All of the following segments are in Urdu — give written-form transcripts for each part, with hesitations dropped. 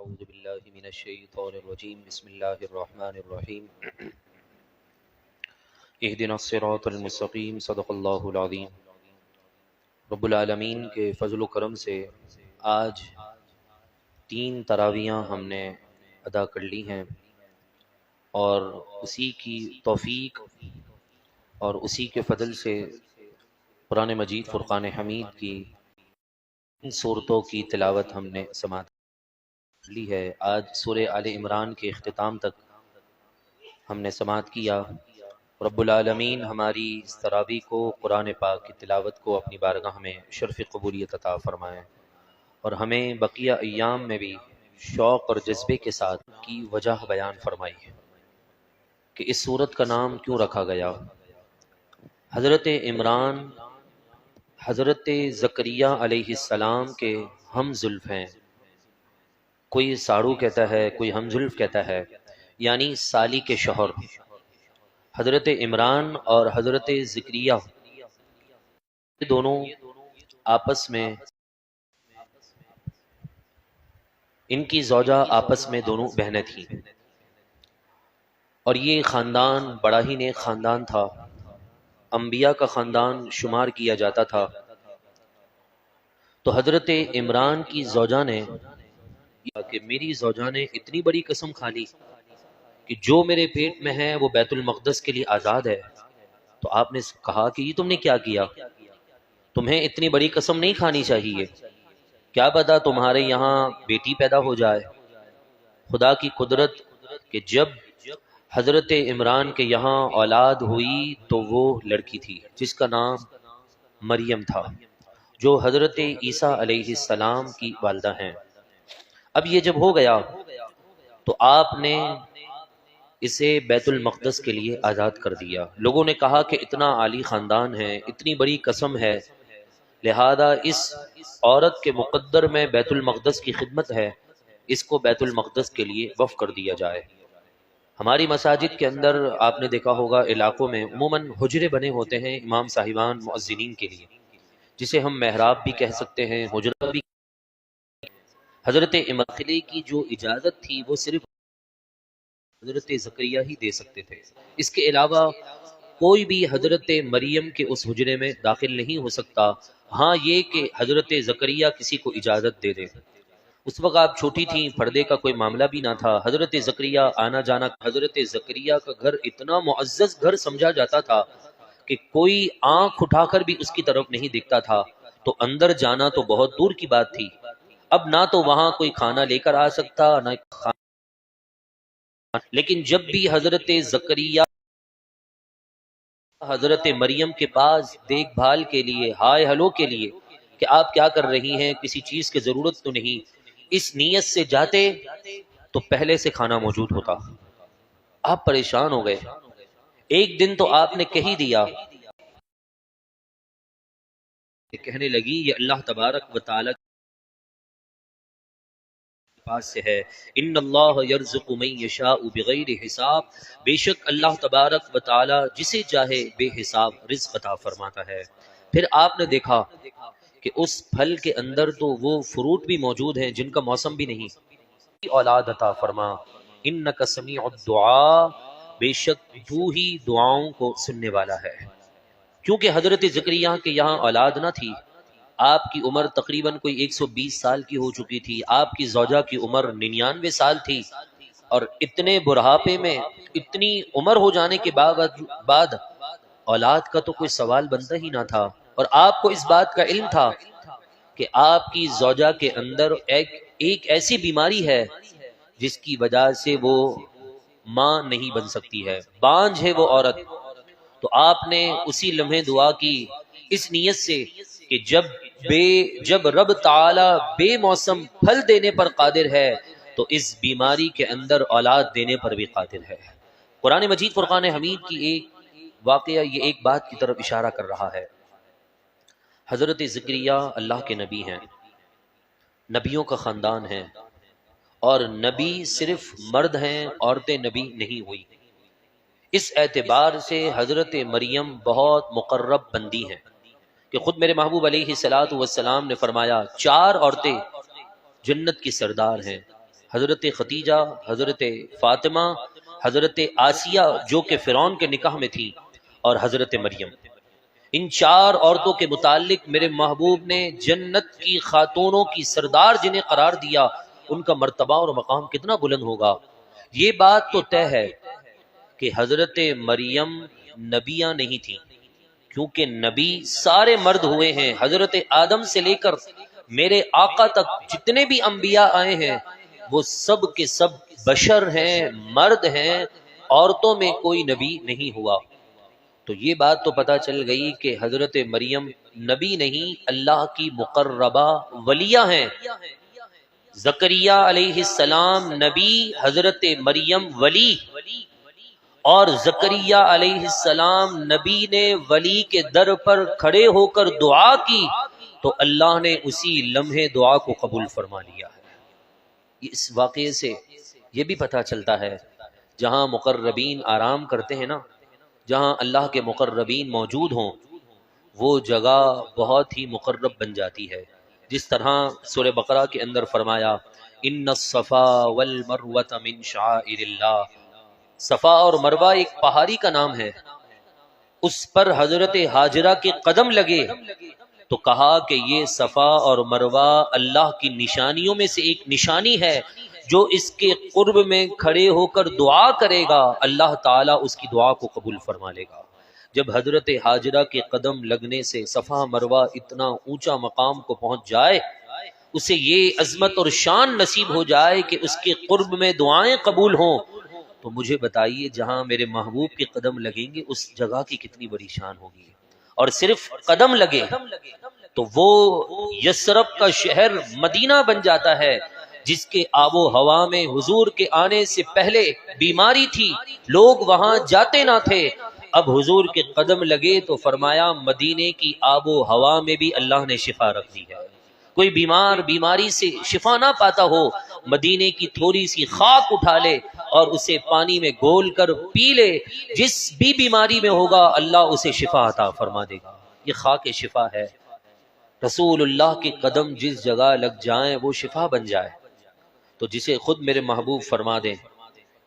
أعوذ بالله من الشيطان الرجيم بسم الله الرحمن الرحيم اهدنا الصراط المستقيم صدق اللہ العظیم۔ رب العالمین کے فضل و کرم سے آج 3 تراویحاں ہم نے ادا کر لی ہیں، اور اسی کی توفیق اور اسی کے فضل سے قرآن مجید فرقان حمید کی ان صورتوں کی تلاوت ہم نے سماعت لی ہے۔ آج سورہ آل عمران کے اختتام تک ہم نے سماعت کیا۔ رب العالمین ہماری اس تراویح کو، قرآن پاک کی تلاوت کو اپنی بارگاہ میں شرف قبولیت عطا فرمائے، اور ہمیں بقیہ ایام میں بھی شوق اور جذبے کے ساتھ کی وجہ بیان فرمائی ہے کہ اس سورت کا نام کیوں رکھا گیا۔ حضرت عمران حضرت زکریا علیہ السلام کے ہم زلف ہیں، کوئی ساڑو کہتا ہے، کوئی ہم زلف کہتا ہے، یعنی سالی کے شوہر۔ حضرت عمران اور حضرت زکریا دونوں آپس میں، ان کی زوجہ آپس میں دونوں بہنیں تھیں، اور یہ خاندان بڑا ہی نیک خاندان تھا، انبیاء کا خاندان شمار کیا جاتا تھا۔ تو حضرت عمران کی زوجہ نے کہ میری زوجہ نے اتنی بڑی قسم کھا لی کہ جو میرے پیٹ میں ہے وہ بیت المقدس کے لیے آزاد ہے۔ تو آپ نے کہا کہ یہ تم نے کیا کیا، تمہیں اتنی بڑی قسم نہیں کھانی چاہیے، کیا پتا تمہارے یہاں بیٹی پیدا ہو جائے۔ خدا کی قدرت کہ جب حضرت عمران کے یہاں اولاد ہوئی تو وہ لڑکی تھی جس کا نام مریم تھا، جو حضرت عیسیٰ علیہ السلام کی والدہ ہیں۔ اب یہ جب ہو گیا تو آپ نے اسے بیت المقدس کے لیے آزاد کر دیا۔ لوگوں نے کہا کہ اتنا عالی خاندان ہے، اتنی بڑی قسم ہے، لہذا اس عورت کے مقدر میں بیت المقدس کی خدمت ہے، اس کو بیت المقدس کے لیے وقف کر دیا جائے۔ ہماری مساجد کے اندر آپ نے دیکھا ہوگا علاقوں میں عموماً حجرے بنے ہوتے ہیں امام صاحبان مؤذنین کے لیے، جسے ہم محراب بھی کہہ سکتے ہیں، حجرہ بھی۔ حضرت امرخلی کی جو اجازت تھی وہ صرف حضرت زکریا ہی دے سکتے تھے، اس کے علاوہ کوئی بھی حضرت مریم کے اس حجرے میں داخل نہیں ہو سکتا، ہاں یہ کہ حضرت زکریا کسی کو اجازت دے دے۔ اس وقت آپ چھوٹی تھیں، پردے کا کوئی معاملہ بھی نہ تھا، حضرت زکریا آنا جانا، حضرت زکریا کا گھر اتنا معزز گھر سمجھا جاتا تھا کہ کوئی آنکھ اٹھا کر بھی اس کی طرف نہیں دیکھتا تھا، تو اندر جانا تو بہت دور کی بات تھی۔ اب نہ تو وہاں کوئی کھانا لے کر آ سکتا، نہ لیکن جب بھی حضرت زکریا حضرت مریم کے پاس دیکھ بھال کے لیے، ہائے ہلو کے لیے کہ آپ کیا کر رہی ہیں، کسی چیز کی ضرورت تو نہیں، اس نیت سے جاتے تو پہلے سے کھانا موجود ہوتا۔ آپ پریشان ہو گئے۔ ایک دن تو آپ نے کہہ دیا، کہنے لگی یہ اللہ تبارک و تعالی پاس سے ہے، ان اللہ یرزق من یشاء بغیر حساب، بے شک اللہ تبارک و تعالی جسے چاہے بے حساب رزق عطا فرماتا ہے۔ پھر آپ نے دیکھا کہ اس پھل کے اندر تو وہ فروٹ بھی موجود ہیں جن کا موسم بھی نہیں۔ اولاد عطا فرما، انک سمیع الدعاء، بے شک تو ہی دعاؤں کو سننے والا ہے۔ کیونکہ حضرت زکریا کے یہاں اولاد نہ تھی، آپ کی عمر تقریباً کوئی 120 سال کی ہو چکی تھی، آپ کی زوجہ کی عمر 99 سال تھی، اور اتنے بڑھاپے میں اتنی عمر ہو جانے کے بعد اولاد کا تو کوئی سوال بنتا ہی نہ تھا، اور آپ کو اس بات کا علم تھا کہ آپ کی زوجہ کے اندر ایک ایسی بیماری ہے جس کی وجہ سے وہ ماں نہیں بن سکتی ہے، بانجھ ہے وہ عورت۔ تو آپ نے اسی لمحے دعا کی اس نیت سے کہ جب رب تعالی بے موسم پھل دینے پر قادر ہے تو اس بیماری کے اندر اولاد دینے پر بھی قادر ہے۔ قرآن مجید فرقان حمید کی ایک واقعہ یہ ایک بات کی طرف اشارہ کر رہا ہے۔ حضرت زکریا اللہ کے نبی ہیں، نبیوں کا خاندان ہے، اور نبی صرف مرد ہیں، عورتیں نبی نہیں ہوئی۔ اس اعتبار سے حضرت مریم بہت مقرب بندی ہیں کہ خود میرے محبوب علیہ الصلوۃ والسلام نے فرمایا 4 عورتیں جنت کی سردار ہیں، حضرت ختیجہ، حضرت فاطمہ، حضرت آسیہ جو کہ فرعون کے نکاح میں تھی، اور حضرت مریم، ان چار عورتوں کے متعلق میرے محبوب نے جنت کی خاتونوں کی سردار جنہیں قرار دیا، ان کا مرتبہ اور مقام کتنا بلند ہوگا۔ یہ بات تو طے ہے کہ حضرت مریم نبیاں نہیں تھیں، کیونکہ نبی سارے مرد ہوئے ہیں۔ حضرت آدم سے لے کر میرے آقا تک جتنے بھی انبیاء آئے ہیں وہ سب کے سب بشر ہیں، مرد ہیں، عورتوں میں کوئی نبی نہیں ہوا۔ تو یہ بات تو پتہ چل گئی کہ حضرت مریم نبی نہیں، اللہ کی مقربہ ولیہ ہیں۔ زکریہ علیہ السلام نبی، حضرت مریم ولی، اور زکریہ علیہ السلام نبی نے ولی کے در پر کھڑے ہو کر دعا کی تو اللہ نے اسی لمحے دعا کو قبول فرما لیا ہے۔ اس واقعے سے یہ بھی پتہ چلتا ہے جہاں مقربین آرام کرتے ہیں نا، جہاں اللہ کے مقربین موجود ہوں، وہ جگہ بہت ہی مقرب بن جاتی ہے۔ جس طرح سورہ بقرہ کے اندر فرمایا ان الصفا والمروۃ من شعائر اللہ، صفا اور مروہ ایک پہاڑی کا نام ہے، اس پر حضرت ہاجرہ کے قدم لگے تو کہا کہ یہ صفا اور مروہ اللہ کی نشانیوں میں سے ایک نشانی ہے، جو اس کے قرب میں کھڑے ہو کر دعا کرے گا اللہ تعالیٰ اس کی دعا کو قبول فرما لے گا۔ جب حضرت ہاجرہ کے قدم لگنے سے صفا مروہ اتنا اونچا مقام کو پہنچ جائے، اسے یہ عظمت اور شان نصیب ہو جائے کہ اس کے قرب میں دعائیں قبول ہوں، تو مجھے بتائیے جہاں میرے محبوب کے قدم لگیں گے اس جگہ کی کتنی بڑی شان ہوگی۔ اور صرف قدم لگے تو وہ یثرب کا شہر مدینہ بن جاتا ہے، جس کے آب و ہوا میں حضور کے آنے سے پہلے بیماری تھی، لوگ وہاں جاتے نہ تھے۔ اب حضور کے قدم لگے تو فرمایا مدینے کی آب و ہوا میں بھی اللہ نے شفا رکھ دی ہے۔ کوئی بیمار بیماری سے شفا نہ پاتا ہو، مدینے کی تھوڑی سی خاک اٹھا لے اور اسے پانی میں گھول کر پی لے، جس بھی بیماری میں ہوگا اللہ اسے شفا عطا فرما دے گا۔ یہ خاک شفا ہے۔ رسول اللہ کے قدم جس جگہ لگ جائیں وہ شفا بن جائے، تو جسے خود میرے محبوب فرما دیں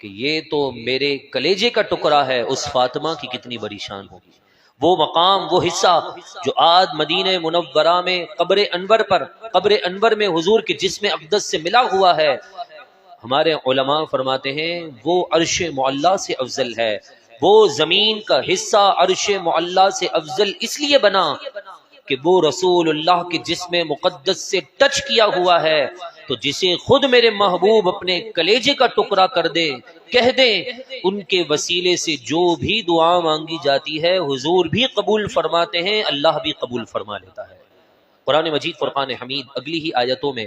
کہ یہ تو میرے کلیجے کا ٹکڑا ہے، اس فاطمہ کی کتنی بڑی شان ہوگی۔ وہ مقام، وہ حصہ جو آج مدینہ منورہ میں قبر انور پر، قبر انور میں حضور کے جسم اقدس سے ملا ہوا ہے، ہمارے علماء فرماتے ہیں وہ عرش معلی سے افضل ہے۔ وہ زمین کا حصہ عرش معلی سے افضل اس لیے بنا کہ وہ رسول اللہ کے جسم مقدس سے ٹچ کیا ہوا ہے، تو جسے خود میرے محبوب اپنے کلیجے کا ٹکڑا کر دے، کہہ دیں ان کے وسیلے سے جو بھی دعا مانگی جاتی ہے حضور بھی قبول فرماتے ہیں، اللہ بھی قبول فرما لیتا ہے۔ قرآن مجید فرقان حمید اگلی ہی آیتوں میں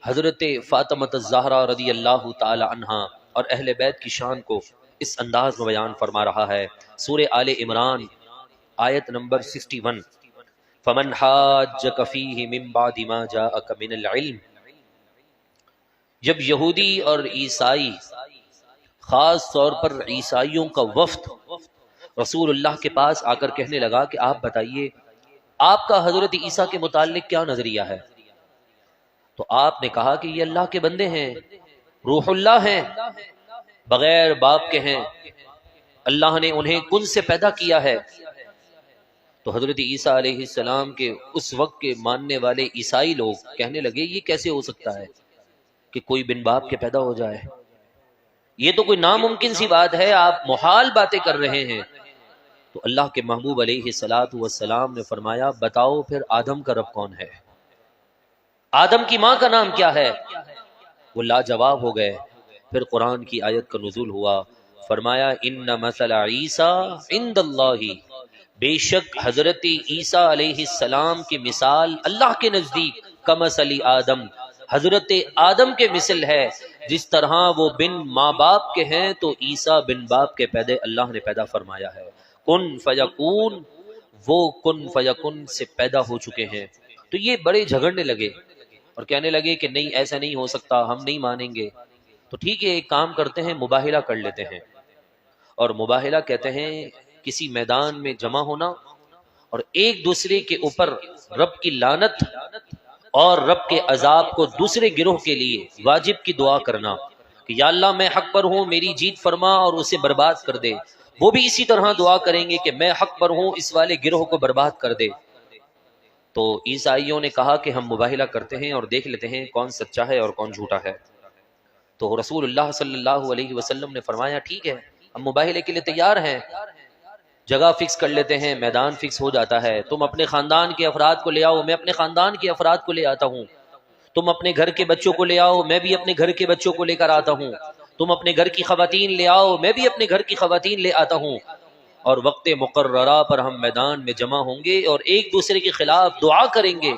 حضرت فاطمہ الزہرا رضی اللہ تعالی عنہا اور اہل بیت کی شان کو اس انداز میں بیان فرما رہا ہے۔ سورہ آل عمران آیت نمبر 61، فمن حاجک فیہ من بعد ما جاءک من العلم، جب یہودی اور عیسائی، خاص طور پر عیسائیوں کا وفد رسول اللہ کے پاس آ کر کہنے لگا کہ آپ بتائیے آپ کا حضرت عیسیٰ کے متعلق کیا نظریہ ہے، تو آپ نے کہا کہ یہ اللہ کے بندے ہیں، روح اللہ ہیں، بغیر باپ کے ہیں، اللہ نے انہیں کن سے پیدا کیا ہے۔ تو حضرت عیسیٰ علیہ السلام کے اس وقت کے ماننے والے عیسائی لوگ کہنے لگے یہ کیسے ہو سکتا ہے کہ کوئی بن باپ کے پیدا ہو جائے، یہ تو کوئی ناممکن سی بات ہے، آپ محال باتیں کر رہے ہیں۔ تو اللہ کے محبوب علیہ الصلوۃ والسلام نے فرمایا بتاؤ پھر آدم کا رب کون ہے، آدم کی ماں کا نام کیا ہے؟ وہ لاجواب ہو گئے۔ پھر قرآن کی آیت کا نزول ہوا، فرمایا ان مثل عیسیٰ عند اللہ، بے شک حضرت عیسیٰ علیہ السلام کی مثال اللہ کے نزدیک کمثل آدم، حضرت آدم کے مثل ہے۔ جس طرح وہ بن ماں باپ کے ہیں تو عیسیٰ بن باپ کے پیدا اللہ نے پیدا فرمایا ہے۔ کن فیکون، وہ کن فیکون سے پیدا ہو چکے ہیں۔ تو یہ بڑے جھگڑنے لگے اور کہنے لگے کہ نہیں ایسا نہیں ہو سکتا، ہم نہیں مانیں گے۔ تو ٹھیک ہے ایک کام کرتے ہیں، مباہلہ کر لیتے ہیں، اور مباہلہ کہتے ہیں کسی میدان میں جمع ہونا اور ایک دوسرے کے اوپر رب کی لعنت اور رب کے عذاب کو دوسرے گروہ کے لیے واجب کی دعا کرنا کہ یا اللہ میں حق پر ہوں، میری جیت فرما اور اسے برباد کر دے، وہ بھی اسی طرح دعا کریں گے کہ میں حق پر ہوں، اس والے گروہ کو برباد کر دے۔ تو عیسائیوں نے کہا کہ ہم مباہلہ کرتے ہیں اور دیکھ لیتے ہیں کون سچا ہے اور کون جھوٹا ہے۔ تو رسول اللہ صلی اللہ علیہ وسلم نے فرمایا ٹھیک ہے، ہم مباہلے کے لیے تیار ہیں، جگہ فکس کر لیتے ہیں، میدان فکس ہو جاتا ہے، تم اپنے خاندان کے افراد کو لے آؤ، میں اپنے خاندان کے افراد کو لے آتا ہوں، تم اپنے گھر کے بچوں کو لے آؤ، میں بھی اپنے گھر کے بچوں کو لے کر آتا ہوں، تم اپنے گھر کی خواتین لے آؤ، میں بھی اپنے گھر کی خواتین لے آتا ہوں، اور وقت مقررہ پر ہم میدان میں جمع ہوں گے اور ایک دوسرے کے خلاف دعا کریں گے،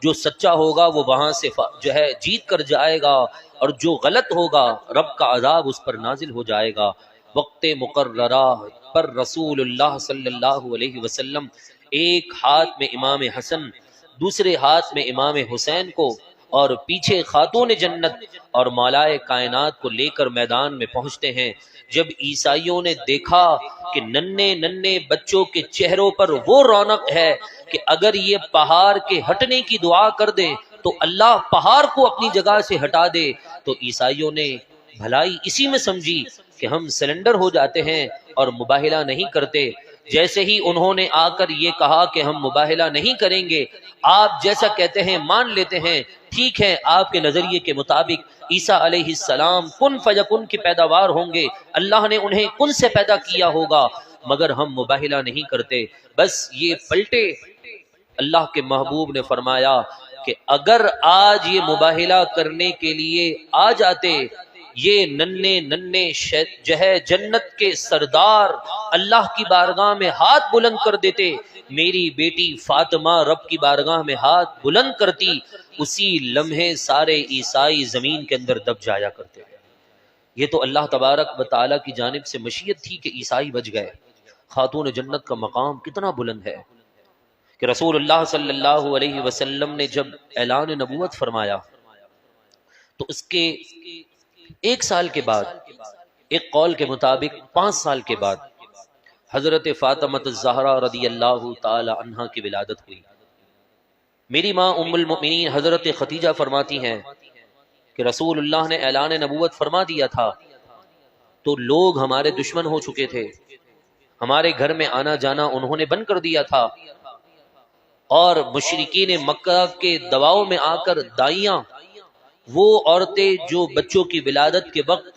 جو سچا ہوگا وہ وہاں سے جو ہے جیت کر جائے گا، اور جو غلط ہوگا رب کا عذاب اس پر نازل ہو جائے گا۔ وقت مقررہ پر رسول اللہ صلی اللہ علیہ وسلم ایک ہاتھ میں امام حسن، دوسرے ہاتھ میں امام حسین کو اور پیچھے خاتون جنت اور مولائے کائنات کو لے کر میدان میں پہنچتے ہیں۔ جب عیسائیوں نے دیکھا کہ ننھے ننھے بچوں کے چہروں پر وہ رونق ہے کہ اگر یہ پہاڑ کے ہٹنے کی دعا کر دے تو اللہ پہاڑ کو اپنی جگہ سے ہٹا دے، تو عیسائیوں نے بھلائی اسی میں سمجھی کہ ہم سرنڈر ہو جاتے ہیں اور مباہلہ نہیں کرتے۔ جیسے ہی انہوں نے آ کر یہ کہا کہ ہم مباہلہ نہیں کریں گے، آپ جیسا کہتے ہیں مان لیتے ہیں، ٹھیک ہے، آپ کے نظریے کے مطابق عیسیٰ علیہ السلام کن فیکن کی پیداوار ہوں گے، اللہ نے انہیں کن سے پیدا کیا ہوگا، مگر ہم مباہلہ نہیں کرتے۔ بس یہ پلٹے۔ اللہ کے محبوب نے فرمایا کہ اگر آج یہ مباہلہ کرنے کے لیے آ جاتے، یہ ننھے ننھے جنت کے سردار اللہ کی بارگاہ میں ہاتھ بلند کر دیتے، میری بیٹی فاطمہ رب کی بارگاہ میں ہاتھ بلند کرتی، اسی لمحے سارے عیسائی زمین کے اندر دب جایا کرتے ہیں۔ یہ تو اللہ تبارک و تعالیٰ کی جانب سے مشیت تھی کہ عیسائی بچ گئے۔ خاتون جنت کا مقام کتنا بلند ہے کہ رسول اللہ صلی اللہ علیہ وسلم نے جب اعلان نبوت فرمایا تو اس کے ایک سال کے بعد، ایک قول کے مطابق 5 سال کے بعد، حضرت فاطمہ الزہرا رضی اللہ تعالی عنہا کی ولادت ہوئی۔ میری ماں ام المؤمنین حضرت ختیجہ فرماتی ہیں کہ رسول اللہ نے اعلان نبوت فرما دیا تھا تو لوگ ہمارے دشمن ہو چکے تھے، ہمارے گھر میں آنا جانا انہوں نے بند کر دیا تھا، اور مشرکین مکہ کے دباؤ میں آ کر دائیاں، وہ عورتیں جو بچوں کی ولادت کے وقت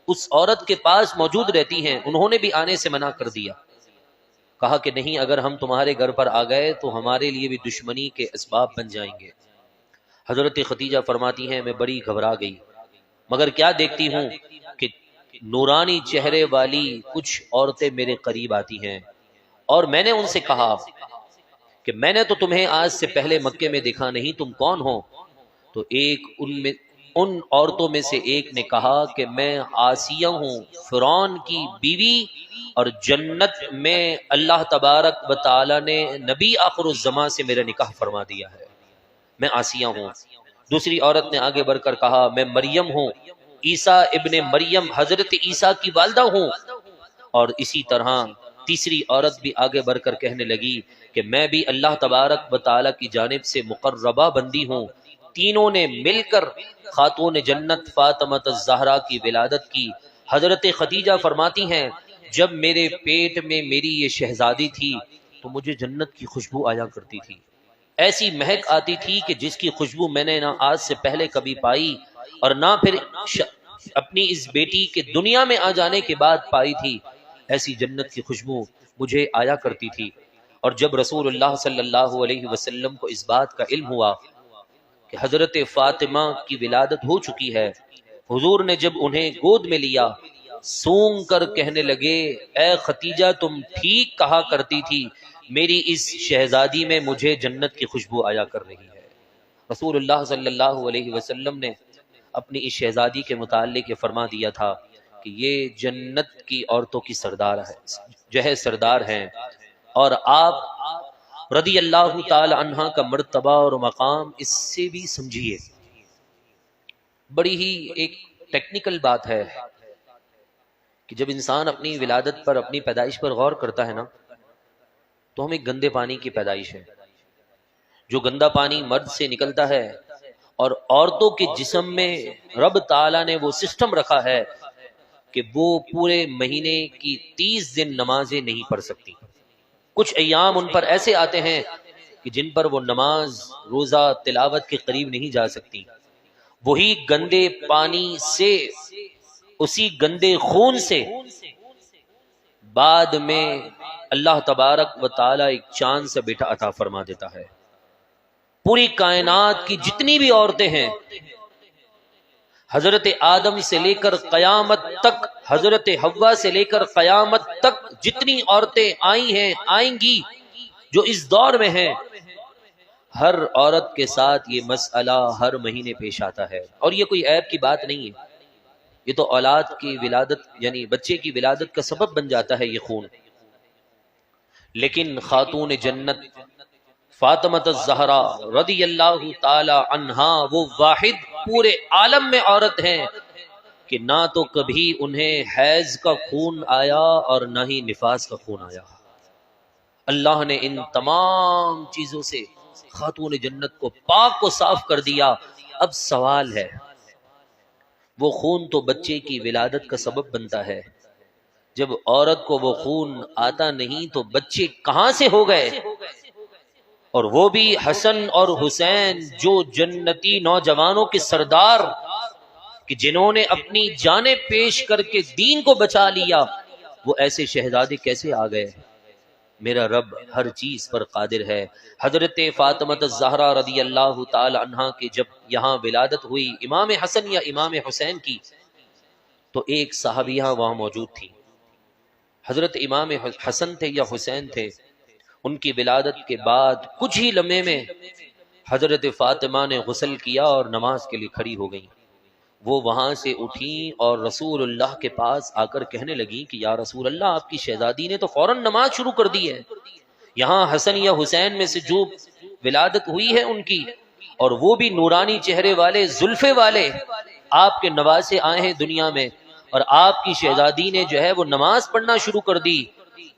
اس عورت کے پاس موجود رہتی ہیں، انہوں نے بھی آنے سے منع کر دیا، کہا کہ نہیں، اگر ہم تمہارے گھر پر آ گئے تو ہمارے لیے بھی دشمنی کے اسباب بن جائیں گے۔ حضرت ختیجہ فرماتی ہیں میں بڑی گھبرا گئی، مگر کیا دیکھتی ہوں کہ نورانی چہرے والی کچھ عورتیں میرے قریب آتی ہیں، اور میں نے ان سے کہا کہ میں نے تو تمہیں آج سے پہلے مکے میں دیکھا نہیں، تم کون ہو؟ تو ان عورتوں میں سے ایک نے کہا کہ میں آسیہ ہوں، فرعون کی بیوی، اور جنت میں اللہ تبارک و تعالی نے نبی آخر الزماں سے میرا نکاح فرما دیا ہے، میں آسیہ ہوں۔ دوسری عورت نے آگے بڑھ کر کہا میں مریم ہوں، عیسیٰ ابن مریم حضرت عیسیٰ کی والدہ ہوں، اور اسی طرح تیسری عورت بھی آگے بڑھ کر کہنے لگی کہ میں بھی اللہ تبارک و تعالی کی جانب سے مقربہ بندی ہوں۔ تینوں نے مل کر خاتون جنت فاطمہ الزہرا کی ولادت کی۔ حضرت ختیجہ فرماتی ہیں جب میرے پیٹ میں میری یہ شہزادی تھی تو مجھے جنت کی خوشبو آیا کرتی تھی، ایسی مہک آتی تھی کہ جس کی خوشبو میں نے نہ آج سے پہلے کبھی پائی اور نہ پھر اپنی اس بیٹی کے دنیا میں آ جانے کے بعد پائی تھی، ایسی جنت کی خوشبو مجھے آیا کرتی تھی۔ اور جب رسول اللہ صلی اللہ علیہ وسلم کو اس بات کا علم ہوا کہ حضرت فاطمہ کی ولادت ہو چکی ہے، حضور نے جب انہیں گود میں لیا، سونگ کر کہنے لگے اے ختیجہ تم ٹھیک کہا کرتی تھی، میری اس شہزادی میں مجھے جنت کی خوشبو آیا کر رہی ہے۔ رسول اللہ صلی اللہ علیہ وسلم نے اپنی اس شہزادی کے متعلق یہ فرما دیا تھا کہ یہ جنت کی عورتوں کی سردار ہے، جو ہے سردار ہیں، اور آپ رضی اللہ تعالی عنہ کا مرتبہ اور مقام اس سے بھی سمجھیے۔ بڑی ہی ایک ٹیکنیکل بات ہے کہ جب انسان اپنی ولادت پر، اپنی پیدائش پر غور کرتا ہے نا، تو ہم ایک گندے پانی کی پیدائش ہے، جو گندا پانی مرد سے نکلتا ہے، اور عورتوں کے جسم میں رب تعالیٰ نے وہ سسٹم رکھا ہے کہ وہ پورے مہینے کی 30 دن نمازیں نہیں پڑھ سکتی۔ کچھ ایام ان پر ایسے آتے ہیں کہ جن پر وہ نماز، روزہ، تلاوت کے قریب نہیں جا سکتی۔ وہی گندے پانی سے، اسی گندے خون سے بعد میں اللہ تبارک و تعالی ایک چاند سے بیٹا عطا فرما دیتا ہے۔ پوری کائنات کی جتنی بھی عورتیں ہیں، حضرت آدم سے لے کر قیامت تک، حضرت حوا سے لے کر قیامت تک جتنی عورتیں آئی ہیں، آئیں گی، جو اس دور میں ہیں، ہر عورت کے ساتھ یہ مسئلہ ہر مہینے پیش آتا ہے۔ اور یہ کوئی عیب کی بات نہیں ہے، یہ تو اولاد کی ولادت، یعنی بچے کی ولادت کا سبب بن جاتا ہے یہ خون۔ لیکن خاتون جنت فاطمہ الزہرا رضی اللہ تعالی عنہا وہ واحد پورے عالم میں عورت ہیں کہ نہ تو کبھی انہیں حیض کا خون آیا اور نہ ہی نفاس کا خون آیا۔ اللہ نے ان تمام چیزوں سے خاتون جنت کو پاک و صاف کر دیا۔ اب سوال ہے، وہ خون تو بچے کی ولادت کا سبب بنتا ہے، جب عورت کو وہ خون آتا نہیں تو بچے کہاں سے ہو گئے؟ اور وہ بھی حسن اور حسین، جو جنتی نوجوانوں کے سردار، کہ جنہوں نے اپنی جانیں پیش کر کے دین کو بچا لیا، وہ ایسے شہزادے کیسے آ گئے؟ میرا رب ہر چیز پر قادر ہے۔ حضرت فاطمہ الزہرا رضی اللہ تعالی عنہا کی جب یہاں ولادت ہوئی امام حسن یا امام حسین کی، تو ایک صحابیہ وہاں موجود تھی۔ حضرت امام حسن تھے یا حسین تھے، ان کی ولادت کے بعد کچھ ہی لمحے میں حضرت فاطمہ نے غسل کیا اور نماز کے لیے کھڑی ہو گئیں۔ وہ وہاں سے اٹھیں اور رسول اللہ کے پاس آ کر کہنے لگیں کہ یا رسول اللہ، آپ کی شہزادی نے تو فوراً نماز شروع کر دی ہے، یہاں حسن یا حسین میں سے جو ولادت ہوئی ہے ان کی، اور وہ بھی نورانی چہرے والے، زلفے والے، آپ کے نواسے آئے ہیں دنیا میں، اور آپ کی شہزادی نے جو ہے وہ نماز پڑھنا شروع کر دی،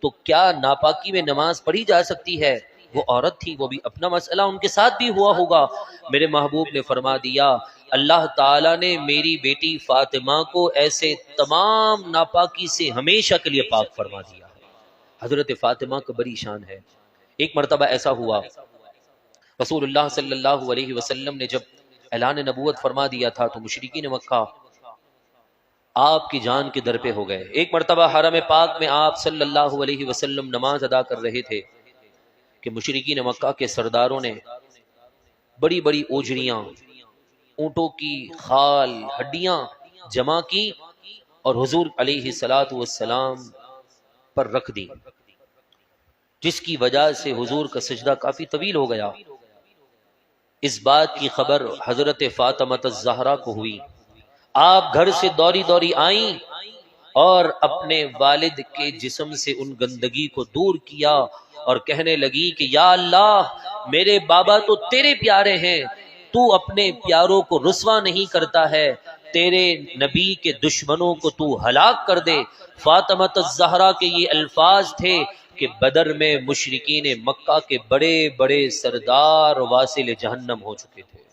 تو کیا ناپاکی میں نماز پڑھی جا سکتی ہے؟ وہ عورت تھی، وہ بھی اپنا مسئلہ ان کے ساتھ بھی ہوا ہوگا۔ میرے محبوب نے فرما دیا، اللہ تعالیٰ نے میری بیٹی فاطمہ کو ایسے تمام ناپاکی سے ہمیشہ کے لیے پاک فرما دیا ہے۔ حضرت فاطمہ کا بڑی شان ہے۔ ایک مرتبہ ایسا ہوا، رسول اللہ صلی اللہ علیہ وسلم نے جب اعلان نبوت فرما دیا تھا تو مشرکین مکہ آپ کی جان کے در پہ ہو گئے۔ ایک مرتبہ حرم پاک میں آپ صلی اللہ علیہ وسلم نماز ادا کر رہے تھے کہ مشرکین مکہ کے سرداروں نے بڑی بڑی اوجریاں، اونٹوں کی خال، ہڈیاں جمع کی اور حضور علیہ الصلاۃ والسلام پر رکھ دی، جس کی وجہ سے حضور کا سجدہ کافی طویل ہو گیا۔ اس بات کی خبر حضرت فاطمہ الزہرا کو ہوئی، آپ گھر سے دوری دوری آئیں اور اپنے والد کے جسم سے ان گندگی کو دور کیا اور کہنے لگی کہ یا اللہ، میرے بابا تو تیرے پیارے ہیں، تو اپنے پیاروں کو رسوا نہیں کرتا ہے، تیرے نبی کے دشمنوں کو تو ہلاک کر دے۔ فاطمہ الزہرا کے یہ الفاظ تھے کہ بدر میں مشرکین مکہ کے بڑے بڑے سردار واصل جہنم ہو چکے تھے۔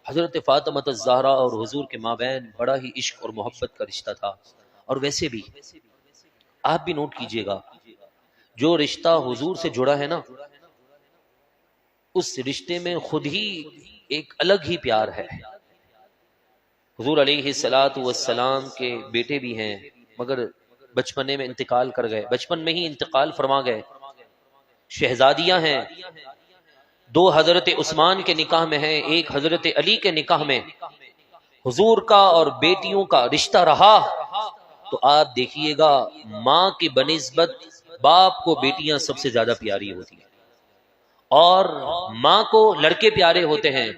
حضرت فاطمہ الزہرا اور حضور کے مابین بڑا ہی عشق اور محبت کا رشتہ تھا۔ اور ویسے بھی آپ بھی نوٹ کیجئے گا، جو رشتہ حضور سے جڑا ہے نا، اس رشتے میں خود ہی ایک الگ ہی پیار ہے۔ حضور علیہ الصلاۃ والسلام کے بیٹے بھی ہیں، مگر بچپنے میں انتقال کر گئے، بچپن میں ہی انتقال فرما گئے۔ شہزادیاں ہیں، دو حضرت عثمان کے نکاح میں ہیں، ایک حضرت علی کے نکاح میں۔ حضور کا اور بیٹیوں کا رشتہ رہا تو آپ دیکھیے گا، ماں کی بنسبت باپ کو بیٹیاں سب سے زیادہ پیاری ہوتی ہیں، اور ماں کو لڑکے پیارے ہوتے ہیں۔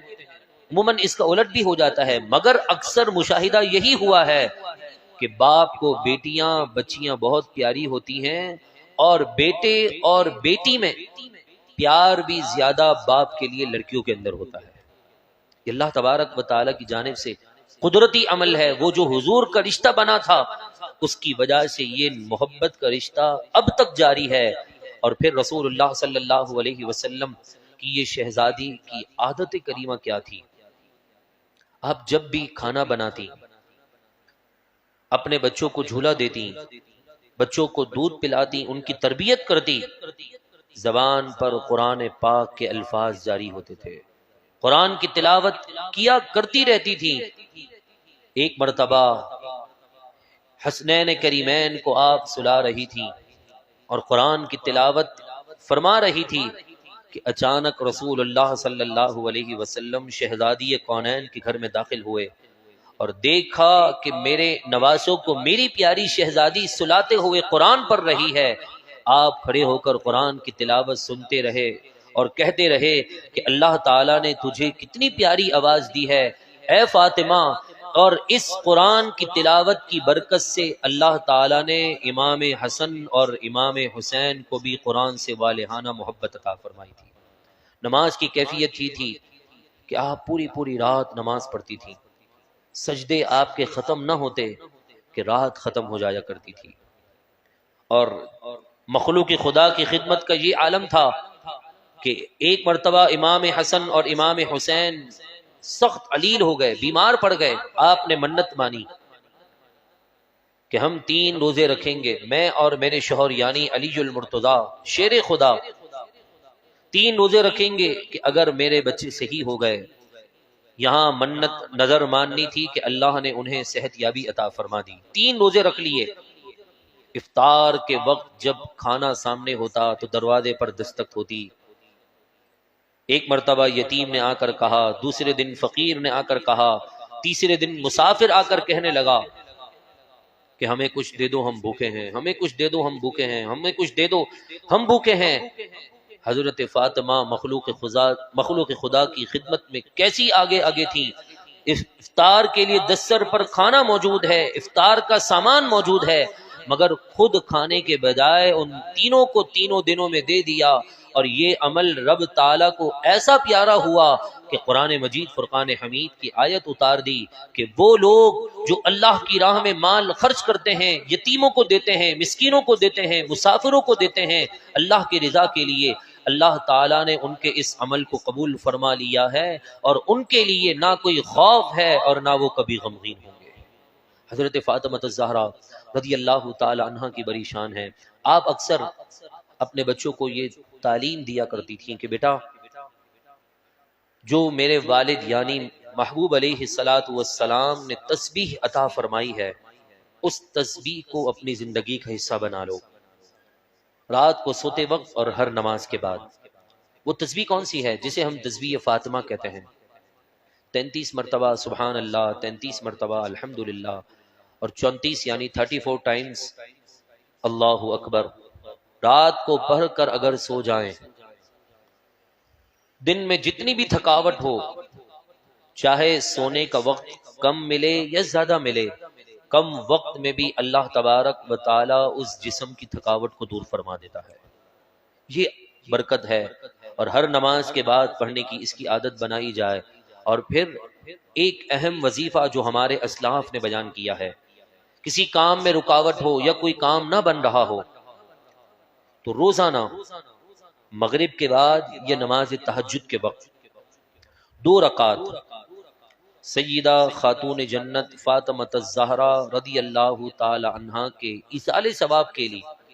عموماً اس کا الٹ بھی ہو جاتا ہے، مگر اکثر مشاہدہ یہی ہوا ہے کہ باپ کو بیٹیاں، بچیاں بہت پیاری ہوتی ہیں، اور بیٹے اور بیٹی میں پیار بھی زیادہ باپ کے لیے لڑکیوں کے اندر ہوتا ہے۔ یہ اللہ تبارک و تعالیٰ کی جانب سے قدرتی عمل ہے۔ وہ جو حضور کا رشتہ بنا تھا، اس کی وجہ سے یہ محبت کا رشتہ اب تک جاری ہے۔ اور پھر رسول اللہ صلی اللہ علیہ وسلم کہ یہ شہزادی کی عادت کریمہ کیا تھی۔ آپ جب بھی کھانا بناتی، اپنے بچوں کو جھولا دیتی، بچوں کو دودھ پلاتی، ان کی تربیت کرتی، زبان پر قرآن پاک کے الفاظ جاری ہوتے تھے، قرآن کی تلاوت کیا کرتی رہتی تھی۔ ایک مرتبہ حسنین کریمین کو آپ سلا رہی تھی اور قرآن کی تلاوت فرما رہی تھی کہ اچانک رسول اللہ صلی اللہ علیہ وسلم شہزادی کونین کے گھر میں داخل ہوئے اور دیکھا کہ میرے نواسوں کو میری پیاری شہزادی سلاتے ہوئے قرآن پڑھ رہی ہے۔ آپ کھڑے ہو کر قرآن کی تلاوت سنتے رہے اور کہتے رہے کہ اللہ تعالیٰ نے تجھے کتنی پیاری آواز دی ہے اے فاطمہ، اور اس قرآن کی تلاوت کی برکت سے اللہ تعالیٰ نے امام حسن اور امام حسین کو بھی قرآن سے والہانہ محبت عطا فرمائی تھی۔ نماز کی کیفیت یہ تھی کہ آپ پوری پوری رات نماز پڑھتی تھی، سجدے آپ کے ختم نہ ہوتے کہ رات ختم ہو جایا کرتی تھی۔ اور مخلوق خدا کی خدمت کا یہ عالم تھا کہ ایک مرتبہ امام حسن اور امام حسین سخت علیل ہو گئے، بیمار پڑ گئے۔ آپ نے منت مانی کہ ہم 3 روزے رکھیں گے، میں اور میرے شوہر یعنی علی المرتضیٰ شیر خدا 3 روزے رکھیں گے کہ اگر میرے بچے صحیح ہو گئے۔ یہاں منت نظر ماننی تھی کہ اللہ نے انہیں صحت یابی عطا فرما دی۔ 3 روزے رکھ لیے۔ افطار کے وقت جب کھانا سامنے ہوتا تو دروازے پر دستک ہوتی۔ ایک مرتبہ یتیم نے آ کر کہا، دوسرے دن فقیر نے آ کر کہا، تیسرے دن مسافر آ کر کہنے لگا کہ ہمیں کچھ دے دو ہم بھوکے ہیں، ہمیں کچھ دے دو ہم بھوکے ہیں، ہمیں کچھ دے دو ہم بھوکے ہیں۔ حضرت فاطمہ مخلوق خدا کی خدمت میں کیسی آگے آگے تھی۔ افطار کے لیے دستر پر کھانا موجود ہے، افطار کا سامان موجود ہے، مگر خود کھانے کے بجائے ان تینوں کو 3 دنوں میں دے دیا۔ اور یہ عمل رب تعالیٰ کو ایسا پیارا ہوا کہ قرآن مجید فرقان حمید کی آیت اتار دی کہ وہ لوگ جو اللہ کی راہ میں مال خرچ کرتے ہیں، یتیموں کو دیتے ہیں، مسکینوں کو دیتے ہیں، مسافروں کو دیتے ہیں اللہ کی رضا کے لیے، اللہ تعالیٰ نے ان کے اس عمل کو قبول فرما لیا ہے اور ان کے لیے نہ کوئی خوف ہے اور نہ وہ کبھی غمگین ہوں گے۔ حضرت فاطمہ الزہرا رضی اللہ تعالی عنہا کی بڑی شان ہے۔ آپ اکثر اپنے بچوں کو یہ تعلیم دیا کرتی تھیں کہ بیٹا، جو میرے والد یعنی محبوب علیہ الصلاۃ والسلام نے تسبیح عطا فرمائی ہے، اس تسبیح کو اپنی زندگی کا حصہ بنا لو، رات کو سوتے وقت اور ہر نماز کے بعد۔ وہ تسبیح کون سی ہے؟ جسے ہم تسبیح فاطمہ کہتے ہیں۔ 33 مرتبہ سبحان اللہ، 33 مرتبہ الحمدللہ، اور 34 یعنی 34 ٹائمز اللہ اکبر۔ رات کو پڑھ کر اگر سو جائیں، دن میں جتنی بھی تھکاوٹ ہو، چاہے سونے کا وقت کم ملے یا زیادہ ملے، کم وقت میں بھی اللہ تبارک و تعالی اس جسم کی تھکاوٹ کو دور فرما دیتا ہے۔ یہ برکت ہے، اور ہر نماز کے بعد پڑھنے کی اس کی عادت بنائی جائے۔ اور پھر ایک اہم وظیفہ جو ہمارے اسلاف نے بیان کیا ہے، کسی کام میں رکاوٹ ہو یا کوئی کام نہ بن رہا ہو تو روزانہ مغرب کے بعد یا نماز تہجد کے وقت 2 رکعت سیدہ خاتون جنت فاطمہ الزہرا رضی اللہ تعالی عنہا کے ایصال ثواب کے لیے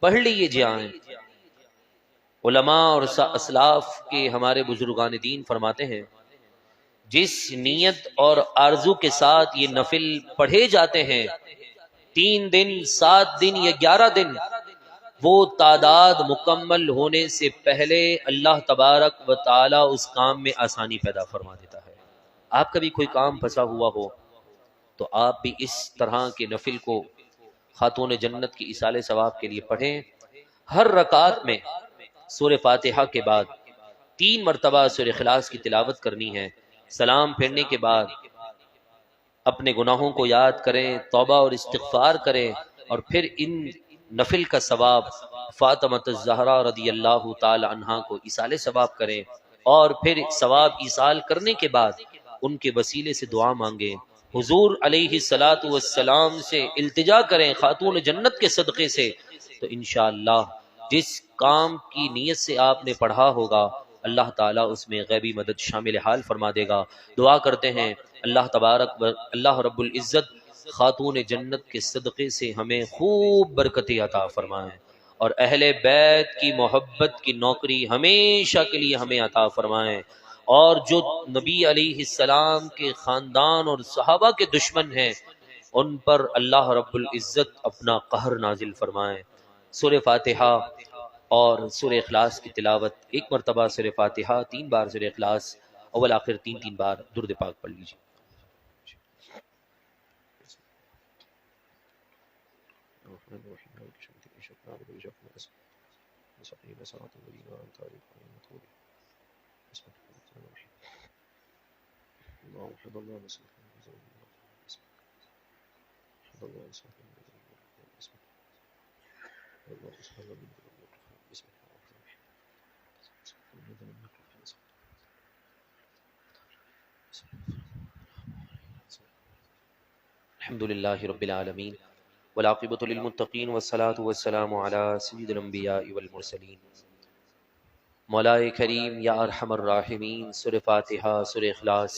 پڑھ لیے جائیں۔ علماء اور اسلاف کے ہمارے بزرگان دین فرماتے ہیں، جس نیت اور آرزو کے ساتھ یہ نفل پڑھے جاتے ہیں، 3 دن 7 دن یا 11 دن، وہ تعداد مکمل ہونے سے پہلے اللہ تبارک و تعالی اس کام میں آسانی پیدا فرما دیتا ہے۔ آپ کا بھی کوئی کام پھنسا ہوا ہو تو آپ بھی اس طرح کے نفل کو خاتون جنت کی ایصال ثواب کے لیے پڑھیں۔ ہر رکعت میں سورہ فاتحہ کے بعد 3 مرتبہ سورہ اخلاص کی تلاوت کرنی ہے۔ سلام پھیرنے کے بعد اپنے گناہوں کو یاد کریں، توبہ اور استغفار کریں، اور پھر ان نفل کا ثواب فاطمہ الزہرا رضی اللہ تعالی عنہا کو ایصال ثواب کریں، اور پھر ثواب ایصال کرنے کے بعد ان کے وسیلے سے دعا مانگیں، حضور علیہ الصلاۃ والسلام سے التجا کریں خاتون جنت کے صدقے سے، تو انشاءاللہ جس کام کی نیت سے آپ نے پڑھا ہوگا اللہ تعالیٰ اس میں غیبی مدد شامل حال فرما دے گا۔ دعا کرتے ہیں اللہ رب العزت خاتون جنت کے صدقے سے ہمیں خوب برکتیں عطا فرمائیں، اور اہل بیت کی محبت کی نوکری ہمیشہ کے لیے ہمیں عطا فرمائیں، اور جو نبی علیہ السلام کے خاندان اور صحابہ کے دشمن ہیں ان پر اللہ رب العزت اپنا قہر نازل فرمائیں۔ سورہ فاتحہ اور سورہ اخلاص کی تلاوت، ایک مرتبہ سورہ فاتحہ 3 بار، سورہ اخلاص اول آخر 3 بار درود پاک پڑھ لیجیے۔ الحمد للہ رب العالمین والعاقبۃ للمتقین والصلاۃ والسلام علی سید الانبیاء والمرسلین۔ مولا کریم یا ارحم الراحمین، سورہ فاتحہ، سورہ اخلاص،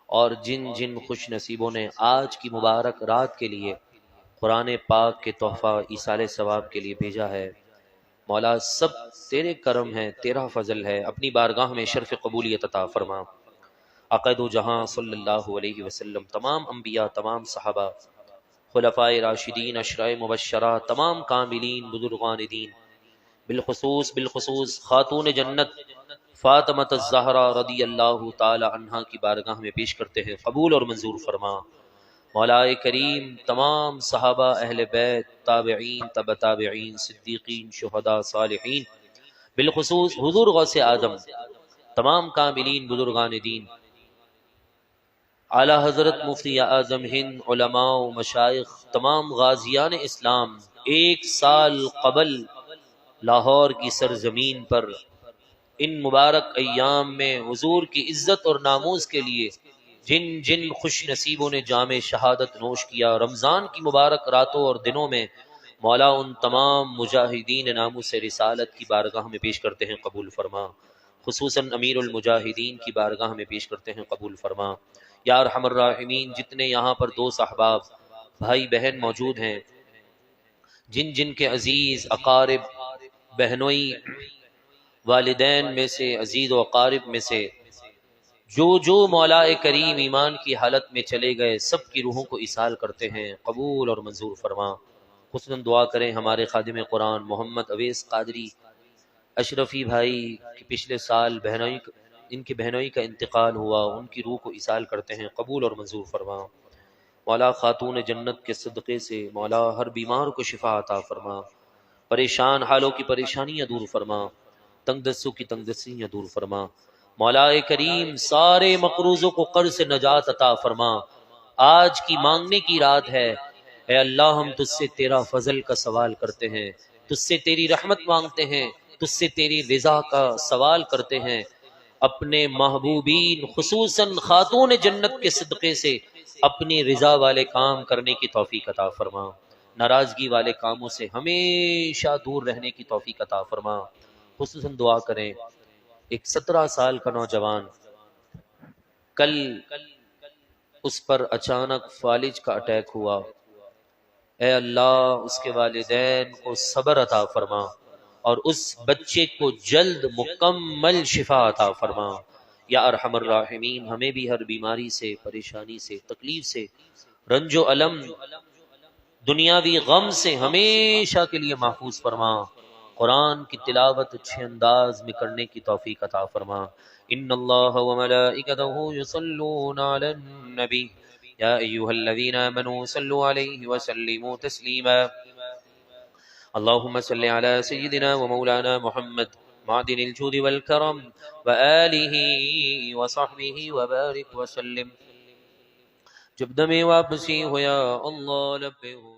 اور جن جن خوش نصیبوں نے آج کی مبارک رات کے لیے قرآن پاک کے تحفہ ایصال ثواب کے لیے بھیجا ہے، مولا سب تیرے کرم ہے، تیرا فضل ہے، اپنی بارگاہ میں شرف قبولیت عطا فرما۔ عقائد و جہاں صلی اللہ علیہ وسلم، تمام انبیاء، تمام صحابہ، خلفائے راشدین، اشرائے مبشرہ، تمام کاملین بزرگان دین، بالخصوص خاتون جنت فاطمہ الزہرا رضی اللہ تعالی عنہا کی بارگاہ میں پیش کرتے ہیں، قبول اور منظور فرما۔ مولا کریم تمام صحابہ، اہل بیت، تابعین، تبع تابعین، صدیقین، شہداء، صالحین، بالخصوص حضور غوث اعظم، تمام کاملین بزرگان دین، اعلی حضرت مفتی اعظم ہند، علماء و مشائخ، تمام غازیان اسلام، 1 سال قبل لاہور کی سرزمین پر ان مبارک ایام میں حضور کی عزت اور ناموس کے لیے جن جن خوش نصیبوں نے جام شہادت نوش کیا، رمضان کی مبارک راتوں اور دنوں میں، مولا ان تمام مجاہدین ناموس رسالت کی بارگاہ میں پیش کرتے ہیں، قبول فرما۔ خصوصاً امیر المجاہدین کی بارگاہ میں پیش کرتے ہیں، قبول فرما۔ یا ارحم الراحمین، جتنے یہاں پر دوست احباب، بھائی بہن موجود ہیں، جن جن کے عزیز اقارب، بہنوئی، والدین میں سے، عزیز و اقارب میں سے جو مولا کریم ایمان کی حالت میں چلے گئے، سب کی روحوں کو ایصال کرتے ہیں، قبول اور منظور فرما۔ خصوصاً دعا کریں ہمارے خادم قرآن محمد اویس قادری اشرفی بھائی کہ پچھلے سال ان کی بہنوئی کا انتقال ہوا، ان کی روح کو ایصال کرتے ہیں، قبول اور منظور فرما۔ مولا خاتون جنت کے صدقے سے مولا ہر بیمار کو شفا عطا فرما، پریشان حالوں کی پریشانیاں دور فرما، تنگ دستوں کی تنگ دستیاں دور فرما۔ مولا کریم سارے مقروضوں کو قرض سے نجات عطا فرما۔ آج کی مانگنے کی رات ہے، اے اللہ ہم تجھ سے تیرا فضل کا سوال کرتے ہیں، تجھ سے تیری رحمت مانگتے ہیں، تجھ سے تیری رضا کا سوال کرتے ہیں۔ اپنے محبوبین خصوصاً خاتون جنت کے صدقے سے اپنی رضا والے کام کرنے کی توفیق عطا فرما، ناراضگی والے کاموں سے ہمیشہ دور رہنے کی توفیق عطا فرما۔ خصوصاً دعا کریں ایک 17 سال کا نوجوان، کل اس پر اچانک فالج کا اٹیک ہوا، اے اللہ اس کے والدین کو صبر عطا فرما، اور اس بچے کو جلد مکمل شفا عطا فرما۔ یا ارحم الراحمین ہمیں بھی ہر بیماری سے، پریشانی سے، تکلیف سے، رنج و الم، دنیاوی غم سے ہمیشہ کے لیے محفوظ فرما۔ قرآن کی تلاوت اچھے انداز میں کرنے کی توفیق عطا فرما۔ ان اللہ وملائکتہ یصلون علی النبی یا ایھا الذین آمنوا صلوا علیہ وسلموا تسلیما۔ اللهم صل على سيدنا ومولانا محمد معدن الجود والكرم وآله وصحبه وبارك وسلم۔ جب دم واپسی ہو یا اللہ لب ہو